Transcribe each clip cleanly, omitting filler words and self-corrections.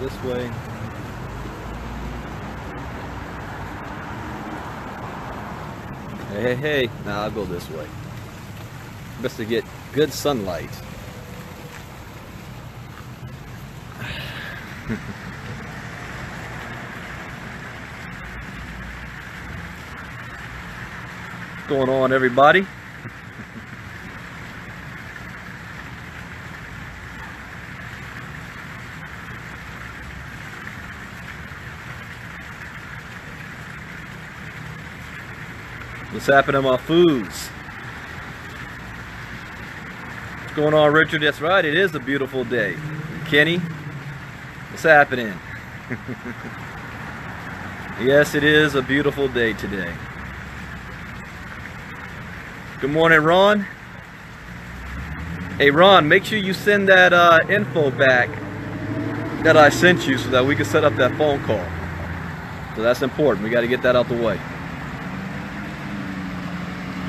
this way. Hey, hey, hey. Nah, I'll go this way. Best to get good sunlight. What's going on, everybody? What's happening, my foods? What's going on, Richard? That's right, it is a beautiful day. Kenny, what's happening? Yes, it is a beautiful day today. Good morning, Ron. Hey, Ron, make sure you send that info back that I sent you so that we can set up that phone call. So that's important. We got to get that out the way.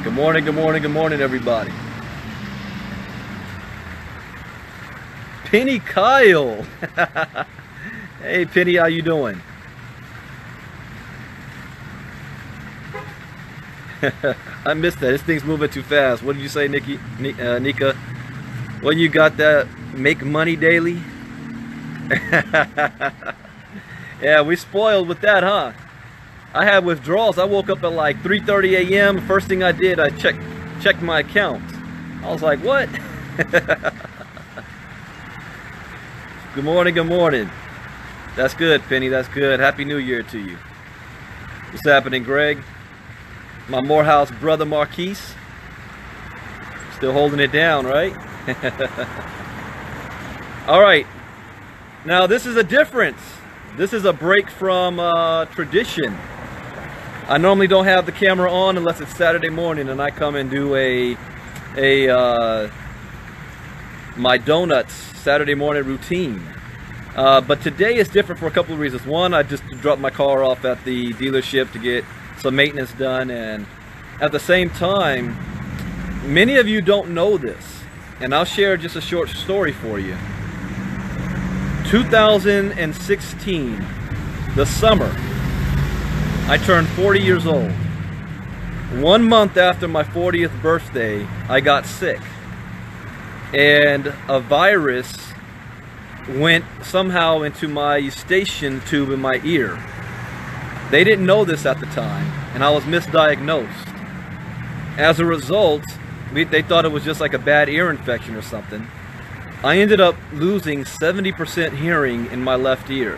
Good morning, good morning, good morning, everybody. Penny Kyle. Hey, Penny, how you doing? I missed that. This thing's moving too fast. What did you say, Nika? Well, you got that make money daily? Yeah, we spoiled with that, huh? I had withdrawals. I woke up at like 3:30 a.m. First thing I did, I checked my account. I was like, what? Good morning, good morning. That's good, Penny, that's good. Happy New Year to you. What's happening, Greg? My Morehouse brother, Marquise. Still holding it down, right? All right. Now, this is a difference. This is a break from tradition. I normally don't have the camera on unless it's Saturday morning and I come and do my donuts Saturday morning routine. But today is different for a couple of reasons. One, I just dropped my car off at the dealership to get some maintenance done, and at the same time, many of you don't know this, and I'll share just a short story for you. 2016, the summer, I turned 40 years old. 1 month after my 40th birthday, I got sick. And a virus went somehow into my eustachian tube in my ear. They didn't know this at the time, and I was misdiagnosed. As a result, they thought it was just like a bad ear infection or something. I ended up losing 70% hearing in my left ear.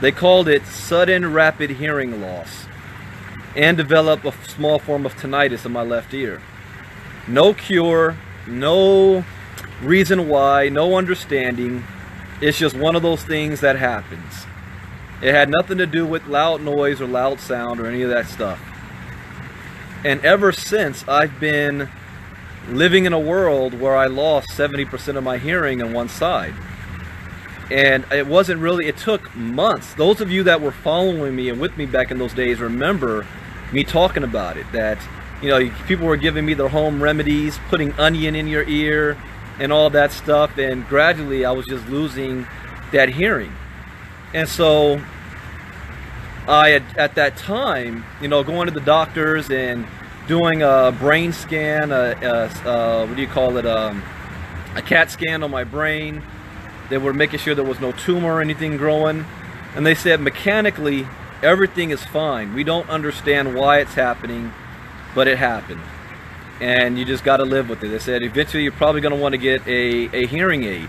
They called it sudden rapid hearing loss, and developed a small form of tinnitus in my left ear. No cure, no reason why, no understanding. It's just one of those things that happens. It had nothing to do with loud noise or loud sound or any of that stuff. And ever since, I've been living in a world where I lost 70% of my hearing on one side. And it wasn't really, it took months. Those of you that were following me and with me back in those days remember me talking about it. That, you know, people were giving me their home remedies, putting onion in your ear and all that stuff. And gradually I was just losing that hearing. And so I had, at that time, you know, going to the doctors and doing a brain scan, what do you call it, a CAT scan on my brain. They were making sure there was no tumor or anything growing. And they said mechanically, everything is fine. We don't understand why it's happening, but it happened. And you just got to live with it. They said eventually you're probably going to want to get a hearing aid.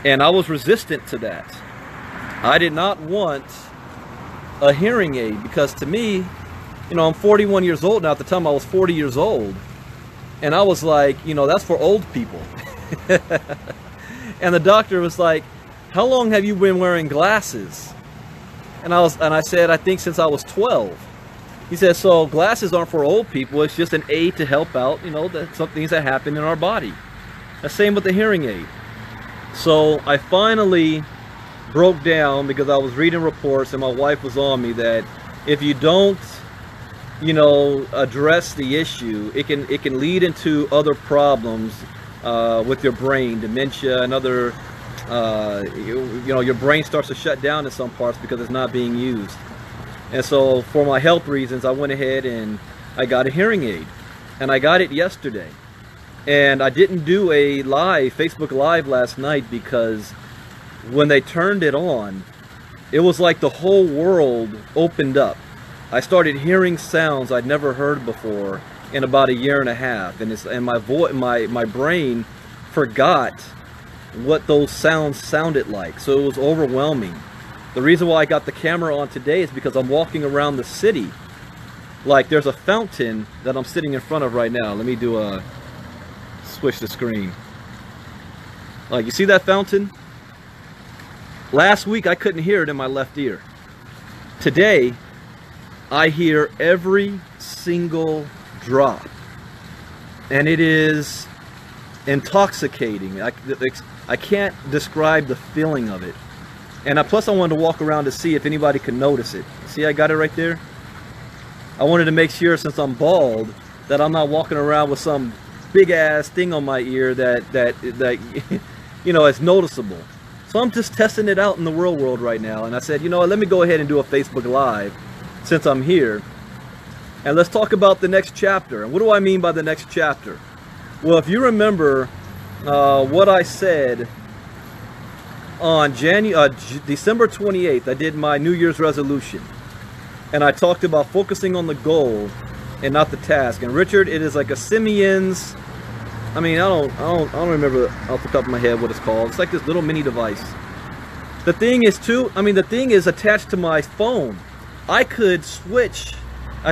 And I was resistant to that. I did not want a hearing aid because to me, you know, I'm 41 years old now. At the time I was 40 years old. And I was like, you know, that's for old people. And the doctor was like, how long have you been wearing glasses? And I said, I think since I was 12. He said, so glasses aren't for old people. It's just an aid to help out, you know, some things that happen in our body. The same with the hearing aid. So I finally broke down because I was reading reports and my wife was on me that if you don't, you know, address the issue, it can lead into other problems with your brain, dementia and other you know, your brain starts to shut down in some parts because it's not being used. And so for my health reasons, I went ahead and I got a hearing aid, and I got it yesterday. And I didn't do a Facebook Live last night because when they turned it on, it was like the whole world opened up. I started hearing sounds I'd never heard before in about a year and a half, and my brain forgot what those sounds sounded like. So it was overwhelming. The reason why I got the camera on today is because I'm walking around the city. Like, there's a fountain that I'm sitting in front of right now. Let me switch the screen. Like, you see that fountain? Last week I couldn't hear it in my left ear. Today I hear every single drop, and it is intoxicating. I can't describe the feeling of it. And plus I wanted to walk around to see if anybody could notice it. See, I got it right there. I wanted to make sure, since I'm bald, that I'm not walking around with some big ass thing on my ear that you know, it's noticeable. So I'm just testing it out in the real world right now, and I said, you know what, let me go ahead and do a Facebook Live since I'm here, and let's talk about the next chapter. And what do I mean by the next chapter? Well, if you remember what I said on December 28th, I did my New Year's resolution, and I talked about focusing on the goal and not the task. And Richard, it is like a Simeon's, I mean, I don't remember off the top of my head what it's called. It's like this little mini device. The thing is too, I mean, the thing is attached to my phone. I could switch,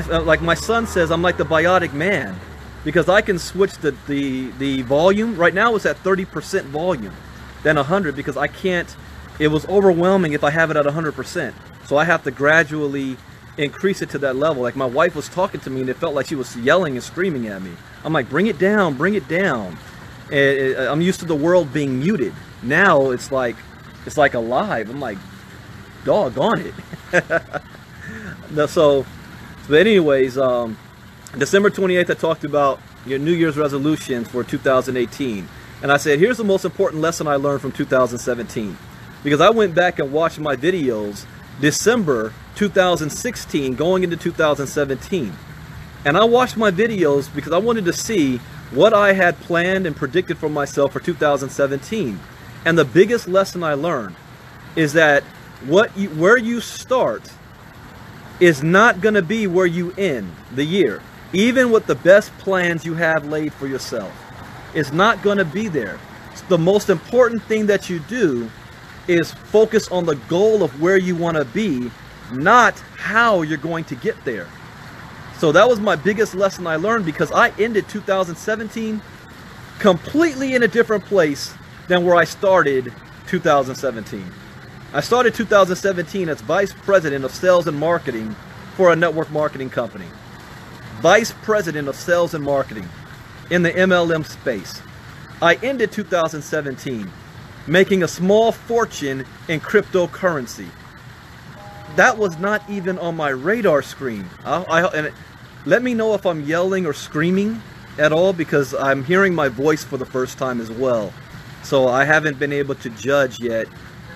like my son says, I'm like the biotic man, because I can switch the volume. Right now it's at 30% volume, then 100, because I can't, it was overwhelming if I have it at 100%. So I have to gradually increase it to that level. Like, my wife was talking to me and it felt like she was yelling and screaming at me. I'm like, bring it down, bring it down. And I'm used to the world being muted. Now it's like alive. I'm like, doggone it. So, but anyways, December 28th, I talked about your New Year's resolutions for 2018. And I said, here's the most important lesson I learned from 2017. Because I went back and watched my videos December 2016 going into 2017. And I watched my videos because I wanted to see what I had planned and predicted for myself for 2017. And the biggest lesson I learned is that where you start is not going to be where you end the year. Even with the best plans you have laid for yourself, it's not going to be there. The most important thing that you do is focus on the goal of where you want to be, not how you're going to get there. So that was my biggest lesson I learned, because I ended 2017 completely in a different place than where I started 2017. I started 2017 as Vice President of Sales and Marketing for a network marketing company. Vice President of Sales and Marketing in the MLM space. I ended 2017 making a small fortune in cryptocurrency. That was not even on my radar screen. Let me know if I'm yelling or screaming at all, because I'm hearing my voice for the first time as well. So I haven't been able to judge yet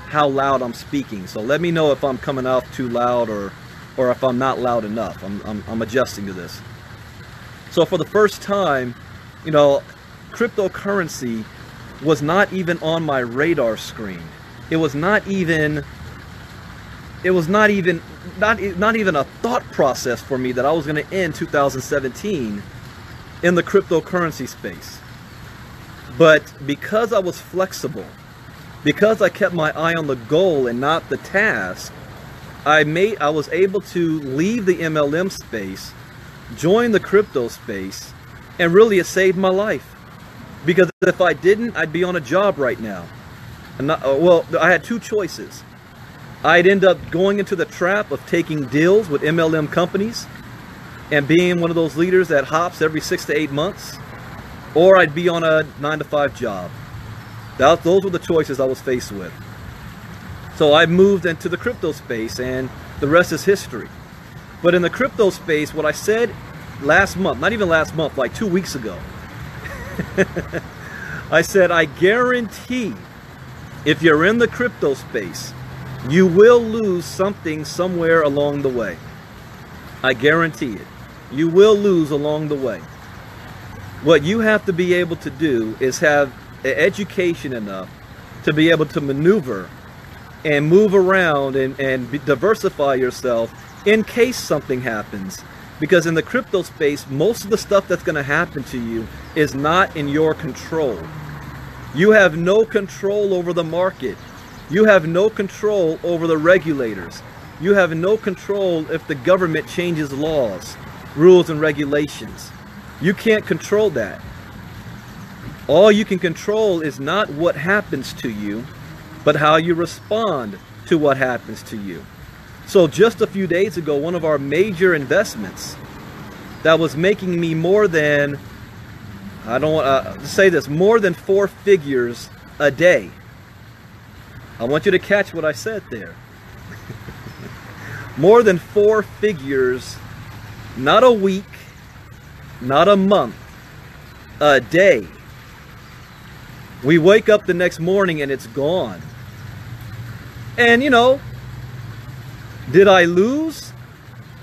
how loud I'm speaking. So let me know if I'm coming out too loud or if I'm not loud enough. I'm adjusting to this. So for the first time, you know, cryptocurrency was not even on my radar screen. It was not even a thought process for me that I was going to end 2017 in the cryptocurrency space. But because I was flexible, because I kept my eye on the goal and not the task, I was able to leave the MLM space, join the crypto space, and really it saved my life. Because if I didn't, I'd be on a job right now. Well, I had two choices. I'd end up going into the trap of taking deals with MLM companies and being one of those leaders that hops every 6 to 8 months, or I'd be on a 9-to-5 job. Those were the choices I was faced with. So I moved into the crypto space, and the rest is history. But in the crypto space, what I said last month, not even last month, like 2 weeks ago, I said, I guarantee If you're in the crypto space, you will lose something somewhere along the way. I guarantee it. You will lose along the way. What you have to be able to do is have an education enough to be able to maneuver and move around and diversify yourself in case something happens. Because in the crypto space, most of the stuff that's going to happen to you is not in your control. You have no control over the market. You have no control over the regulators. You have no control if the government changes laws, rules, and regulations. You can't control that. All you can control is not what happens to you, but how you respond to what happens to you. So just a few days ago, one of our major investments that was making me more than, I don't want to say this, more than 4 figures a day. I want you to catch what I said there. More than 4 figures, not a week, not a month, a day. We wake up the next morning and it's gone. And you know, did I lose?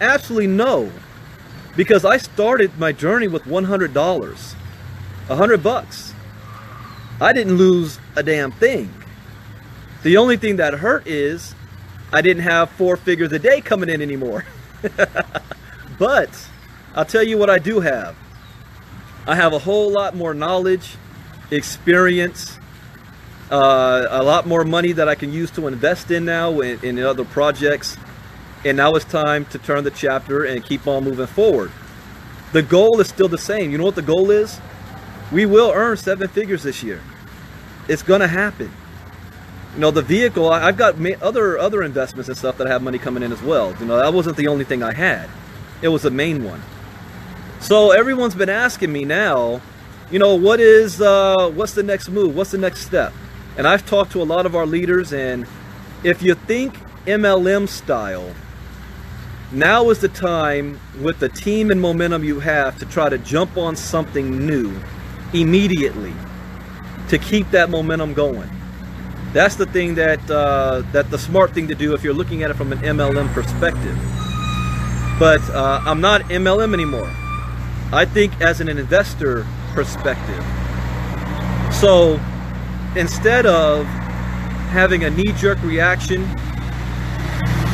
Absolutely no. Because I started my journey with $100. $100. I didn't lose a damn thing. The only thing that hurt is I didn't have 4 figures a day coming in anymore. But I'll tell you what I do have. I have a whole lot more knowledge, experience, a lot more money that I can use to invest in now in other projects. And now it's time to turn the chapter and keep on moving forward. The goal is still the same. You know what the goal is? We will earn 7 figures this year. It's going to happen. You know, the vehicle, I've got other investments and stuff that have money coming in as well. You know, that wasn't the only thing I had. It was the main one. So everyone's been asking me now, you know, what's the next move? What's the next step? And I've talked to a lot of our leaders, and if you think MLM style, now is the time with the team and momentum you have to try to jump on something new immediately to keep that momentum going. That's the thing that the smart thing to do if you're looking at it from an MLM perspective. But I'm not MLM anymore. I think as an investor perspective. So instead of having a knee-jerk reaction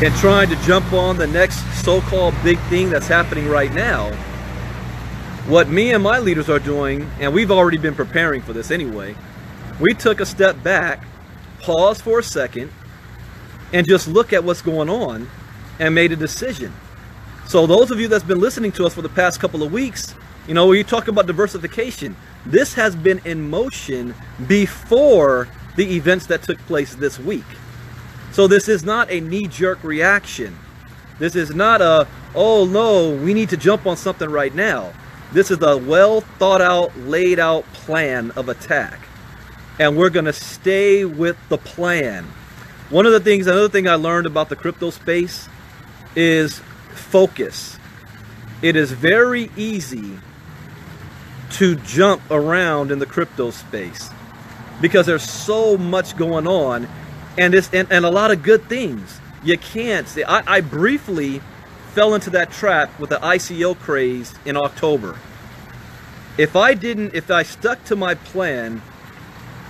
and trying to jump on the next so-called big thing that's happening right now, what me and my leaders are doing, and we've already been preparing for this anyway, we took a step back, paused for a second, and just look at what's going on and made a decision. So those of you that's been listening to us for the past couple of weeks, you know, we talk about diversification. This has been in motion before the events that took place this week. So this is not a knee-jerk reaction. This is not a, oh no, we need to jump on something right now. This is a well thought out, laid out plan of attack. And we're going to stay with the plan. Another thing I learned about the crypto space is focus. It is very easy to jump around in the crypto space because there's so much going on, and a lot of good things. You can't see. I briefly fell into that trap with the ICO craze in October. If I stuck to my plan,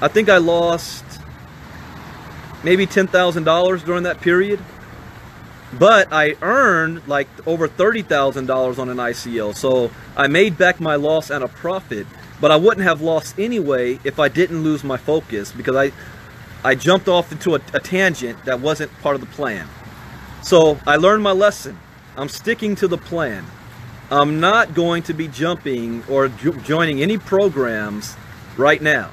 I think I lost maybe $10,000 during that period. But I earned like over $30,000 on an ICO. So I made back my loss and a profit. But I wouldn't have lost anyway if I didn't lose my focus, because I jumped off into a tangent that wasn't part of the plan. So I learned my lesson. I'm sticking to the plan. I'm not going to be jumping or joining any programs right now.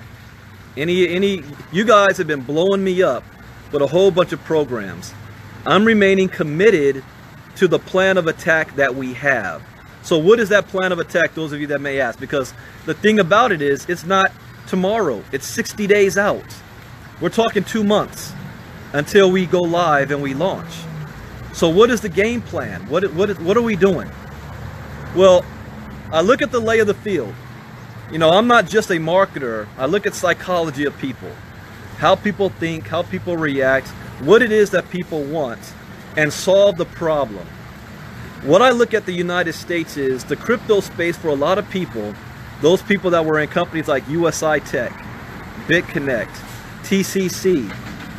You guys have been blowing me up with a whole bunch of programs. I'm remaining committed to the plan of attack that we have. So what is that plan of attack, those of you that may ask? Because the thing about it is, it's not tomorrow. It's 60 days out. We're talking 2 months until we go live and we launch. So what is the game plan? What are we doing? Well, I look at the lay of the field. You know, I'm not just a marketer. I look at psychology of people. how people think, how people react, what it is that people want, and solve the problem. What I look at the United States is the crypto space for a lot of people, those people that were in companies like USI-Tech, BitConnect, TCC,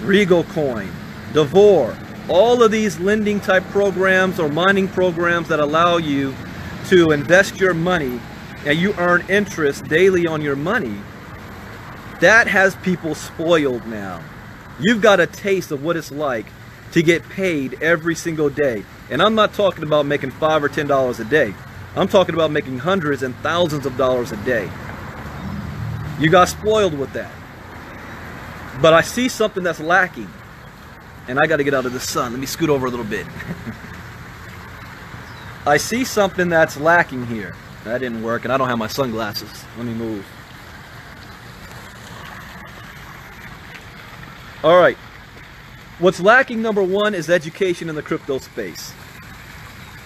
Regal Coin, Devore, all of these lending type programs or mining programs that allow you to invest your money and you earn interest daily on your money, that has people spoiled now. You've got a taste of what it's like to get paid every single day. And I'm not talking about making $5 or $10 a day. I'm talking about making hundreds and thousands of dollars a day. You got spoiled with that. But I see something that's lacking. And I got to get out of the sun. Let me scoot over a little bit. I see something that's lacking here. That didn't work, and I don't have my sunglasses. Let me move. All right. What's lacking, number one, is education in the crypto space.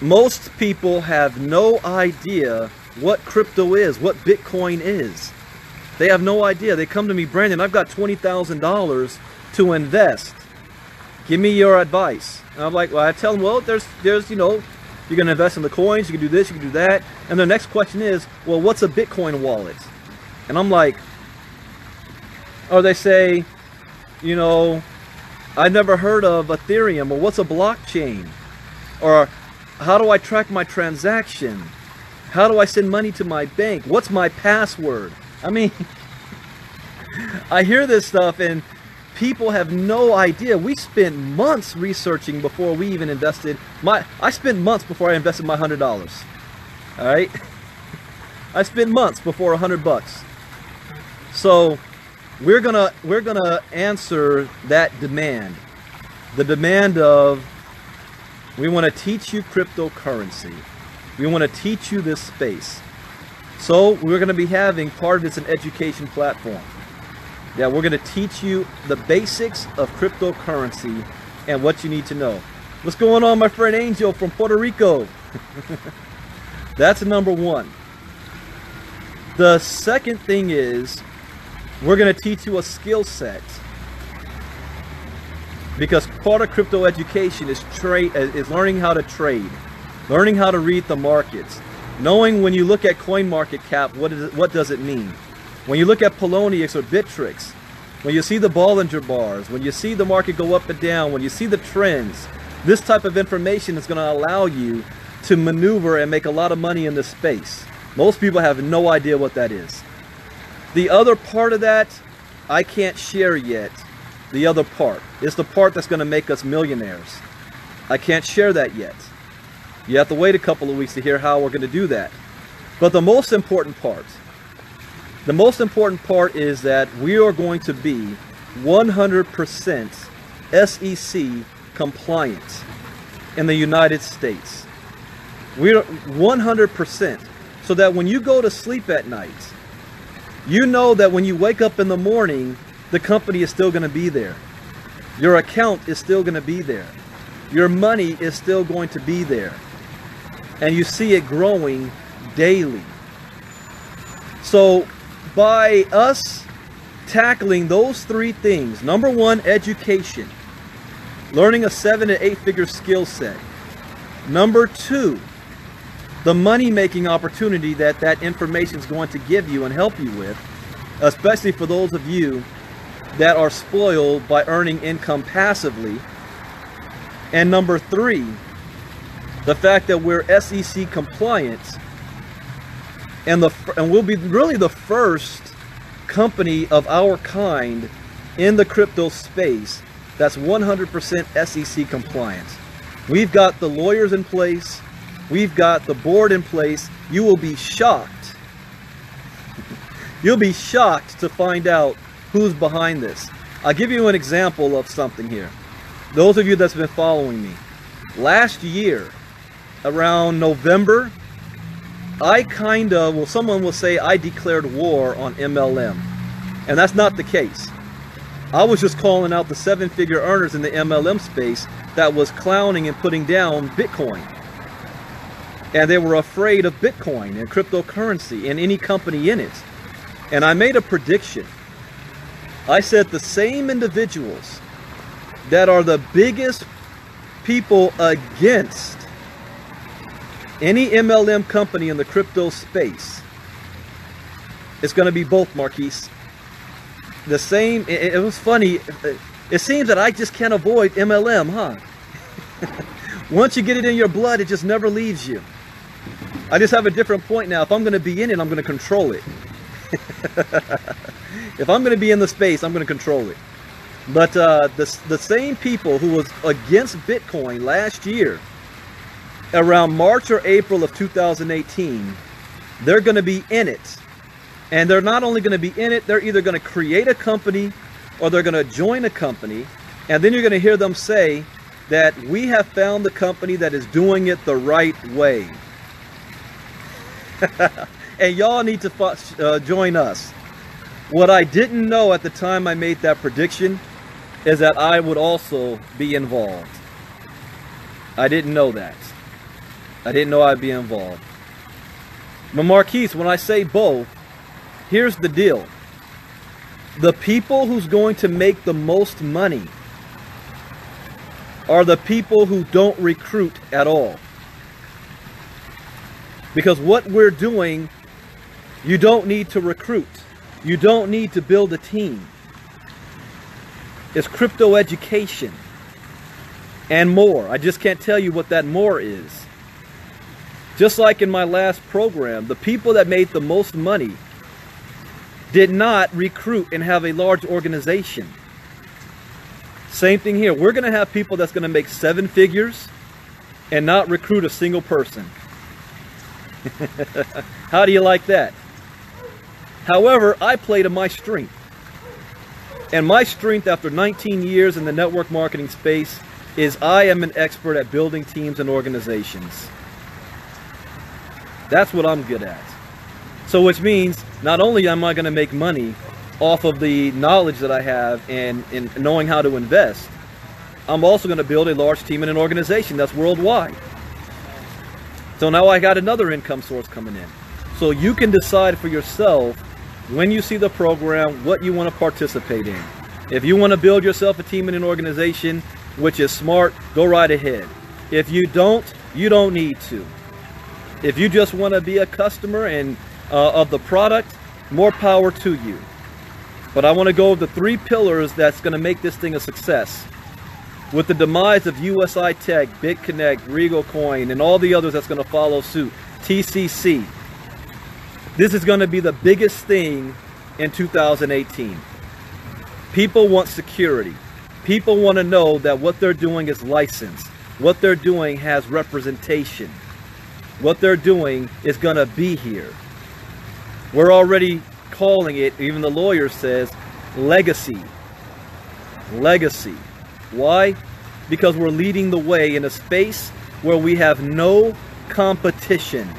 Most people have no idea what crypto is, what Bitcoin is. They have no idea. They come to me, Brandon, I've got $20,000 to invest. Give me your advice. And I'm like, well, I tell them, well, there's, you know, you're going to invest in the coins, you can do this, you can do that. And the next question is, well, what's a Bitcoin wallet? And I'm like, or they say, you know, I've never heard of Ethereum, or what's a blockchain? Or how do I track my transaction? How do I send money to my bank? What's my password? I mean, I hear this stuff and people have no idea. We spent months researching before we even invested. I spent months before I invested my $100. All right, I spent months before $100. So we're gonna answer that demand, the demand of, we want to teach you cryptocurrency. We want to teach you this space. So we're going to be having, part of it's an education platform. Yeah, we're going to teach you the basics of cryptocurrency and what you need to know. What's going on, my friend Angel from Puerto Rico? That's number one. The second thing is, we're going to teach you a skill set. Because part of crypto education is learning how to trade, learning how to read the markets, knowing when you look at CoinMarketCap, what does it mean? When you look at Poloniex or Bittrex, when you see the Bollinger Bars, when you see the market go up and down, when you see the trends, this type of information is going to allow you to maneuver and make a lot of money in this space. Most people have no idea what that is. The other part of that, I can't share yet. The other part is the part that's going to make us millionaires. I can't share that yet. You have to wait a couple of weeks to hear how we're going to do that. But the most important part is that we are going to be 100% SEC compliant in the United States. We're 100%, so that when you go to sleep at night, you know that when you wake up in the morning, the company is still going to be there. Your account is still going to be there. Your money is still going to be there. And you see it growing daily. So by us tackling those three things, number one, education, learning a 7- to 8-figure skill set. Number two, the money-making opportunity that information is going to give you and help you with, especially for those of you that are spoiled by earning income passively. And number three, the fact that we're SEC compliant, and we'll be really the first company of our kind in the crypto space that's 100% SEC compliant. We've got the lawyers in place. We've got the board in place. You will be shocked. You'll be shocked to find out who's behind this. I'll give you an example of something here. Those of you that's been following me. Last year, around November, someone will say I declared war on MLM. And that's not the case. I was just calling out the 7-figure earners in the MLM space that was clowning and putting down Bitcoin. And they were afraid of Bitcoin and cryptocurrency and any company in it. And I made a prediction I said the same individuals that are the biggest people against any MLM company in the crypto space, it's going to be both, Marquise. The same, it was funny. It seems that I just can't avoid MLM, huh? Once you get it in your blood, it just never leaves you. I just have a different point now. If I'm going to be in it, I'm going to control it. If I'm going to be in the space, I'm going to control it. But the same people who was against Bitcoin last year, around March or April of 2018, they're going to be in it. And they're not only going to be in it, they're either going to create a company or they're going to join a company. And then you're going to hear them say that we have found the company that is doing it the right way. And y'all need to join us. What I didn't know at the time I made that prediction is that I would also be involved. I didn't know that. I didn't know I'd be involved. But Marquise, when I say both, here's the deal. The people who's going to make the most money are the people who don't recruit at all. Because what we're doing, you don't need to recruit. You don't need to build a team. It's crypto education and more. I just can't tell you what that more is. Just like in my last program, the people that made the most money did not recruit and have a large organization. Same thing here. We're going to have people that's going to make 7 figures and not recruit a single person. How do you like that? However, I play to my strength. And my strength after 19 years in the network marketing space is I am an expert at building teams and organizations. That's what I'm good at. So which means not only am I going to make money off of the knowledge that I have and in knowing how to invest, I'm also going to build a large team and an organization that's worldwide. So now I got another income source coming in. So you can decide for yourself when you see the program what you want to participate in. If you want to build yourself a team and an organization, which is smart, go right ahead. If you don't need to. If you just want to be a customer and of the product, more power to you. But I want to go over the 3 pillars that's going to make this thing a success. With the demise of USI-Tech, BitConnect, Regal Coin, and all the others that's going to follow suit, TCC, this is going to be the biggest thing in 2018. People want security. People want to know that what they're doing is licensed. What they're doing has representation. What they're doing is going to be here. We're already calling it, even the lawyer says, legacy. Legacy. Why? Because we're leading the way in a space where we have no competition.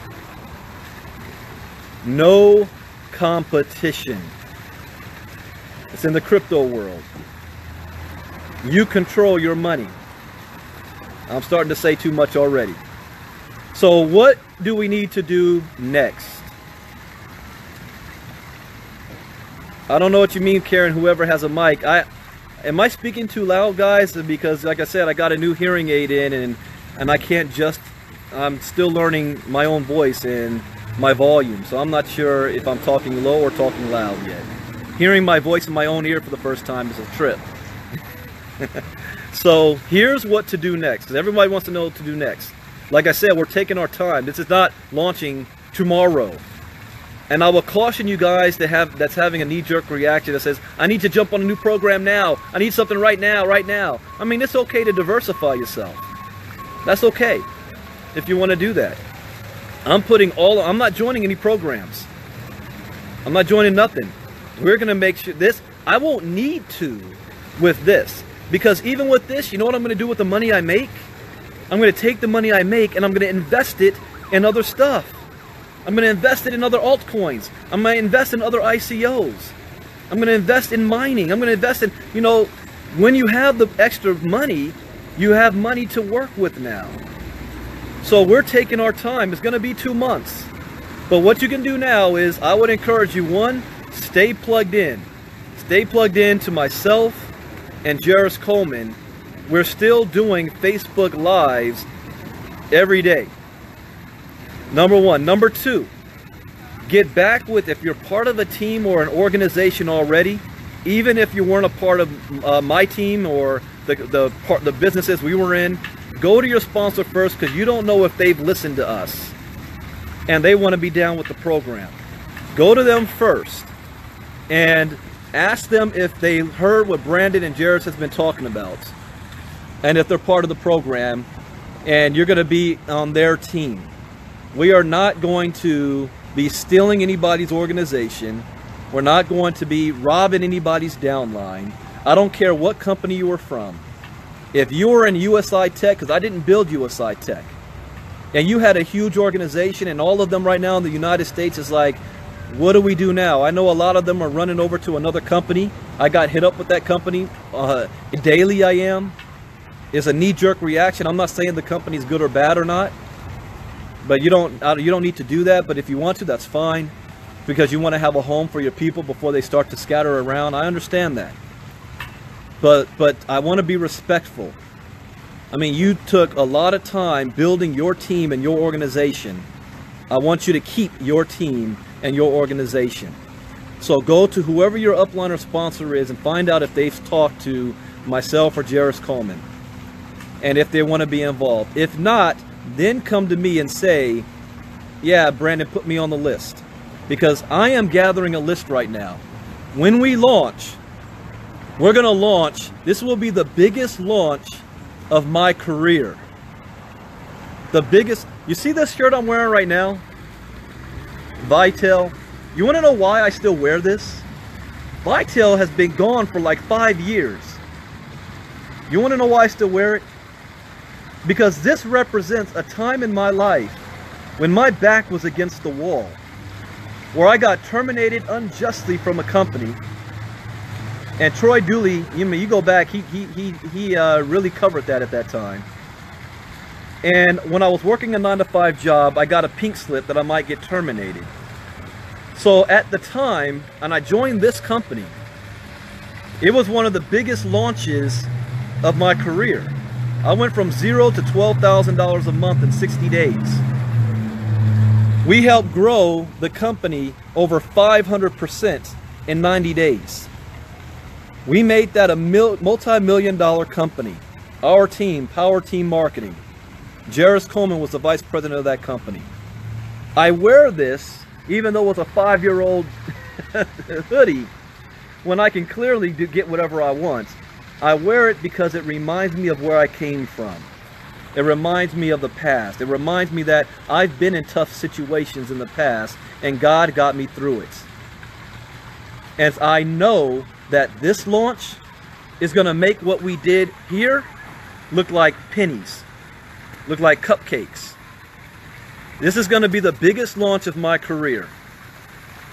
No competition. It's in the crypto world. You control your money. I'm starting to say too much already. So what do we need to do next? I don't know what you mean, Karen, whoever has a mic. Am I speaking too loud, guys? Because like I said, I got a new hearing aid in and I can't just, I'm still learning my own voice and my volume. So I'm not sure if I'm talking low or talking loud yet. Hearing my voice in my own ear for the first time is a trip. So here's what to do next, because everybody wants to know what to do next. Like I said, we're taking our time. This is not launching tomorrow. And I will caution you guys that's having a knee-jerk reaction that says, I need to jump on a new program now. I need something right now, right now. I mean, it's okay to diversify yourself. That's okay if you want to do that. I'm not joining any programs. I'm not joining nothing. We're going to make sure I won't need to with this. Because even with this, you know what I'm going to do with the money I make? I'm going to take the money I make and I'm going to invest it in other stuff. I'm going to invest it in other altcoins. I'm going to invest in other ICOs. I'm going to invest in mining. I'm going to invest in, when you have the extra money, you have money to work with now. So we're taking our time. It's going to be 2 months. But what you can do now is, I would encourage you, 1, stay plugged in. stay plugged in to myself and Jairus Coleman. We're still doing Facebook Lives every day. Number one. Number two, get back with, if you're part of a team or an organization already, even if you weren't a part of my team or the businesses we were in, go to your sponsor first, because you don't know if they've listened to us and they want to be down with the program. Go to them first and ask them if they heard what Brandon and Jairus has been talking about, and if they're part of the program and you're going to be on their team. We are not going to be stealing anybody's organization. We're not going to be robbing anybody's downline. I don't care what company you are from. If you were in USI-Tech, because I didn't build USI-Tech, and you had a huge organization, and all of them right now in the United States is like, what do we do now? I know a lot of them are running over to another company. I got hit up with that company daily. I am. It's a knee-jerk reaction. I'm not saying the company's good or bad or not, but you don't need to do that. But if you want to, that's fine, because you want to have a home for your people before they start to scatter around. I understand that, but I want to be respectful. I mean, you took a lot of time building your team and your organization. I want you to keep your team and your organization. So go to whoever your upline or sponsor is and find out if they've talked to myself or Jairus Coleman, and if they want to be involved. If not, then come to me and say, yeah, Brandon, put me on the list, because I am gathering a list right now. When we launch, we're going to launch, this will be the biggest launch of my career. The biggest. You see this shirt I'm wearing right now? Vitel. You want to know why I still wear this? Vitel has been gone for like 5 years. You want to know why I still wear it? Because this represents a time in my life when my back was against the wall, where I got terminated unjustly from a company. And Troy Dooley, you go back, he really covered that at that time. And when I was working a 9-to-5 job, I got a pink slip that I might get terminated. So at the time, and I joined this company, it was one of the biggest launches of my career. I went from $0 to $12,000 a month in 60 days. We helped grow the company over 500% in 90 days. We made that a multi-million-dollar company. Our team, Power Team Marketing. Jairus Coleman was the vice president of that company. I wear this, even though it's a 5-year-old hoodie, when I can clearly get whatever I want. I wear it because it reminds me of where I came from. It reminds me of the past. It reminds me that I've been in tough situations in the past, and God got me through it. And I know that this launch is going to make what we did here look like pennies, look like cupcakes. This is going to be the biggest launch of my career.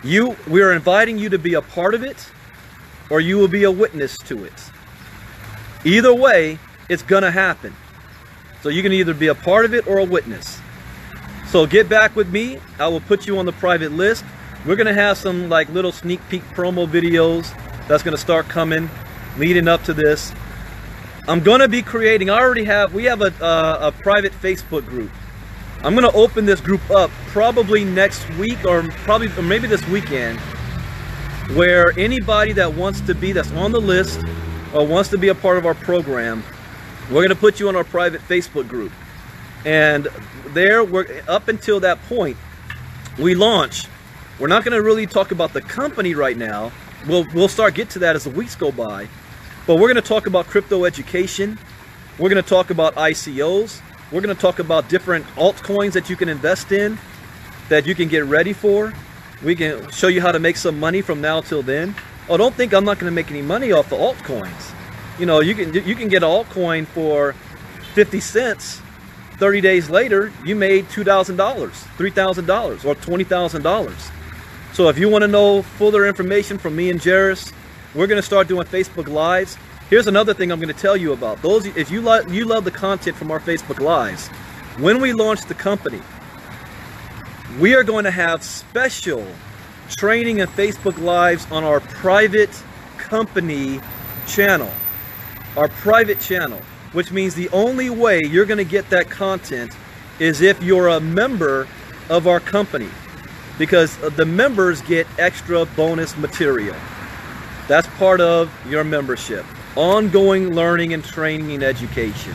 We are inviting you to be a part of it, or you will be a witness to it. Either way, it's going to happen. So you can either be a part of it or a witness. So get back with me. I will put you on the private list. We're going to have some like little sneak peek promo videos that's going to start coming leading up to this. I'm going to be creating, we have a private Facebook group. I'm going to open this group up probably next week or maybe this weekend, where anybody that wants to be, that's on the list or wants to be a part of our program, we're going to put you on our private Facebook group. And there, up until that point, we launch. We're not going to really talk about the company right now. We'll get to that as the weeks go by. But we're going to talk about crypto education. We're going to talk about ICOs. We're going to talk about different altcoins that you can invest in, that you can get ready for. We can show you how to make some money from now till then. Oh, don't think I'm not going to make any money off the altcoins. You know, you can get an altcoin for 50 cents. 30 days later, you made $2,000, $3,000, or $20,000. So if you want to know fuller information from me and Jairus, we're going to start doing Facebook Lives. Here's another thing I'm going to tell you about. If you love the content from our Facebook Lives, when we launch the company, we are going to have special training and Facebook Lives on our private company channel, our private channel, which means the only way you're going to get that content is if you're a member of our company, because the members get extra bonus material. That's part of your membership. Ongoing learning and training and education.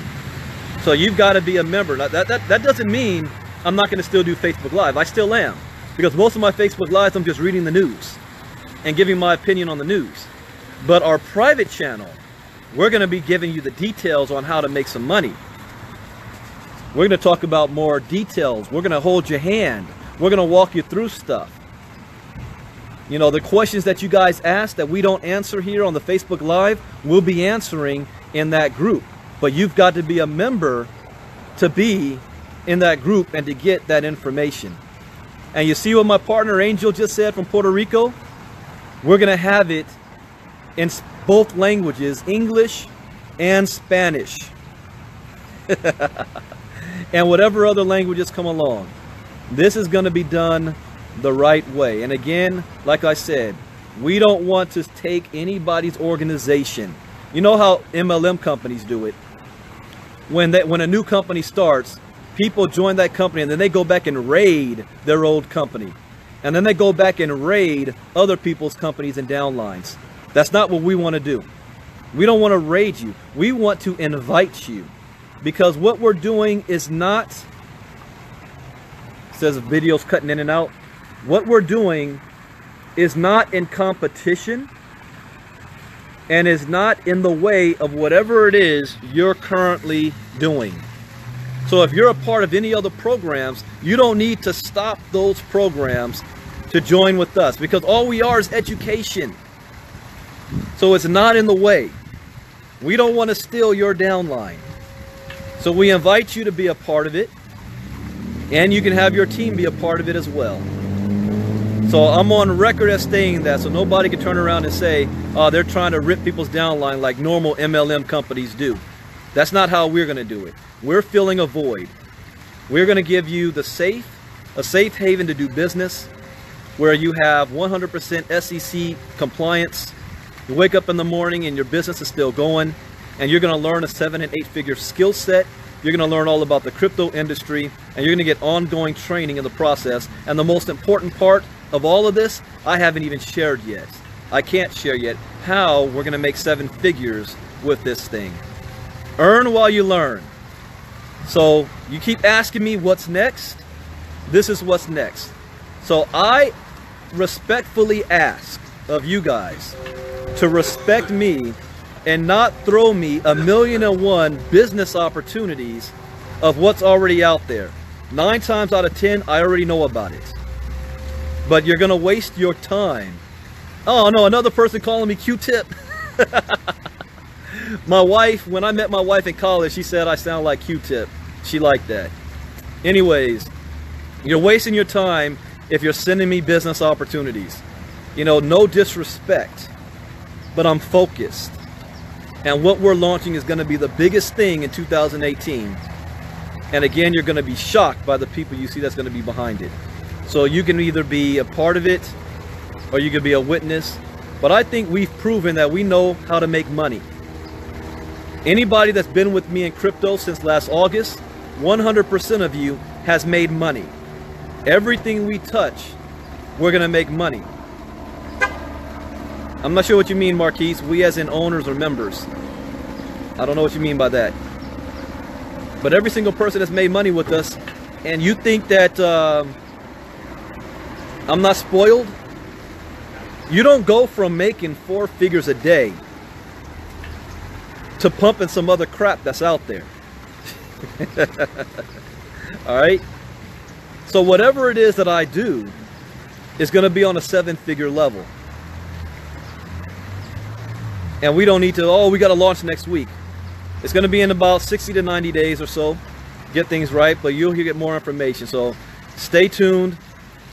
So you've got to be a member. Now, that doesn't mean I'm not going to still do Facebook Live. I still am. Because most of my Facebook Lives, I'm just reading the news and giving my opinion on the news. But our private channel, we're going to be giving you the details on how to make some money. We're going to talk about more details. We're going to hold your hand. We're going to walk you through stuff. You know, the questions that you guys ask that we don't answer here on the Facebook Live, we'll be answering in that group. But you've got to be a member to be in that group and to get that information. And you see what my partner Angel just said from Puerto Rico? We're going to have it in both languages, English and Spanish. And whatever other languages come along. This is going to be done the right way. And again, like I said, we don't want to take anybody's organization. You know how MLM companies do it? When a new company starts, people join that company and then they go back and raid their old company. And then they go back and raid other people's companies and downlines. That's not what we want to do. We don't want to raid you. We want to invite you. Because what we're doing is not, it says the video's cutting in and out. What we're doing is not in competition and is not in the way of whatever it is you're currently doing. So if you're a part of any other programs, you don't need to stop those programs to join with us, because all we are is education. So it's not in the way. We don't want to steal your downline. So we invite you to be a part of it, and you can have your team be a part of it as well. So I'm on record as saying that, so nobody can turn around and say, they're trying to rip people's downline like normal MLM companies do. That's not how we're going to do it. We're filling a void. We're going to give you a safe haven to do business, where you have 100% SEC compliance. You wake up in the morning and your business is still going, and you're going to learn a 7- and 8-figure skill set. You're going to learn all about the crypto industry, and you're going to get ongoing training in the process. And the most important part of all of this, I haven't even shared yet. I can't share yet how we're going to make 7 figures with this thing. Earn while you learn. So you keep asking me what's next. This is what's next. So I respectfully ask of you guys to respect me and not throw me 1,000,001 business opportunities of what's already out there. 9 times out of 10, I already know about it. But you're going to waste your time. Oh no, another person calling me Q-tip. My wife, when I met my wife in college, she said I sound like Q-tip. She liked that. Anyways, you're wasting your time if you're sending me business opportunities. You know, no disrespect, but I'm focused. And what we're launching is going to be the biggest thing in 2018. And again, you're going to be shocked by the people you see that's going to be behind it. So you can either be a part of it or you can be a witness. But I think we've proven that we know how to make money. Anybody that's been with me in crypto since last August, 100% of you has made money. Everything we touch, we're going to make money. I'm not sure what you mean, Marquise. We as in owners or members. I don't know what you mean by that. But every single person that's made money with us, and you think that I'm not spoiled? You don't go from making 4 figures a day to pumping some other crap that's out there. Alright? So whatever it is that I do is going to be on a 7-figure level. And we don't need to, oh, we got to launch next week. It's going to be in about 60 to 90 days or so. Get things right, but you'll get more information. So stay tuned.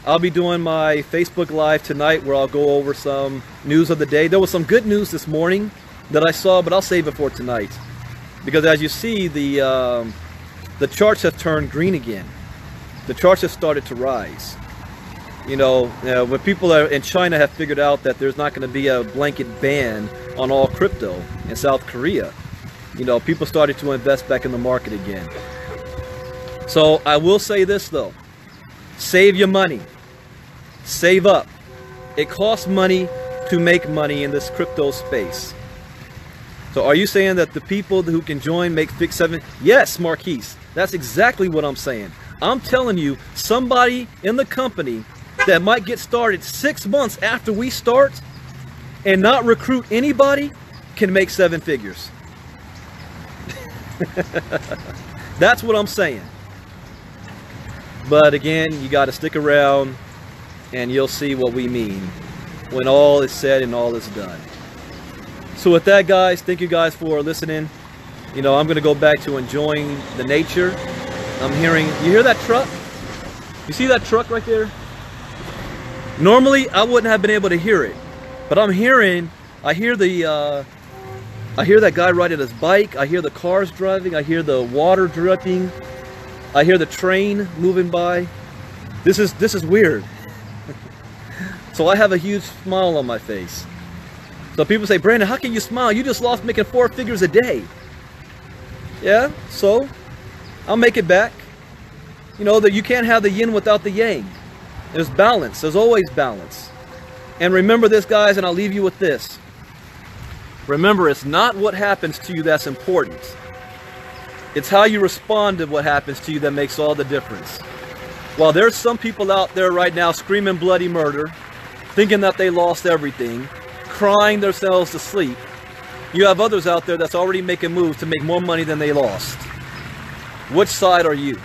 I'll be doing my Facebook Live tonight where I'll go over some news of the day. There was some good news this morning that I saw, but I'll save it for tonight. Because as you see, the charts have turned green again. The charts have started to rise. You know, when people in China have figured out that there's not going to be a blanket ban on all crypto in South Korea, you know, people started to invest back in the market again. So I will say this though, save your money, save up. It costs money to make money in this crypto space. So are you saying that the people who can join make 7? Yes, Marquise, that's exactly what I'm saying. I'm telling you, somebody in the company that might get started 6 months after we start and not recruit anybody can make 7 figures. That's what I'm saying. But again, you got to stick around and you'll see what we mean when all is said and all is done. So with that, guys, thank you guys for listening. You know, I'm going to go back to enjoying the nature. I'm hearing, you hear that truck? You see that truck right there? Normally, I wouldn't have been able to hear it, but I hear that guy riding his bike. I hear the cars driving. I hear the water dripping. I hear the train moving by. This is weird. So I have a huge smile on my face. So people say, Brandon, how can you smile? You just lost making 4 figures a day. Yeah, so I'll make it back. You know, that you can't have the yin without the yang. There's balance. There's always balance. And remember this, guys, and I'll leave you with this. Remember, it's not what happens to you that's important. It's how you respond to what happens to you that makes all the difference. While there's some people out there right now screaming bloody murder, thinking that they lost everything, crying themselves to sleep, you have others out there that's already making moves to make more money than they lost. Which side are you?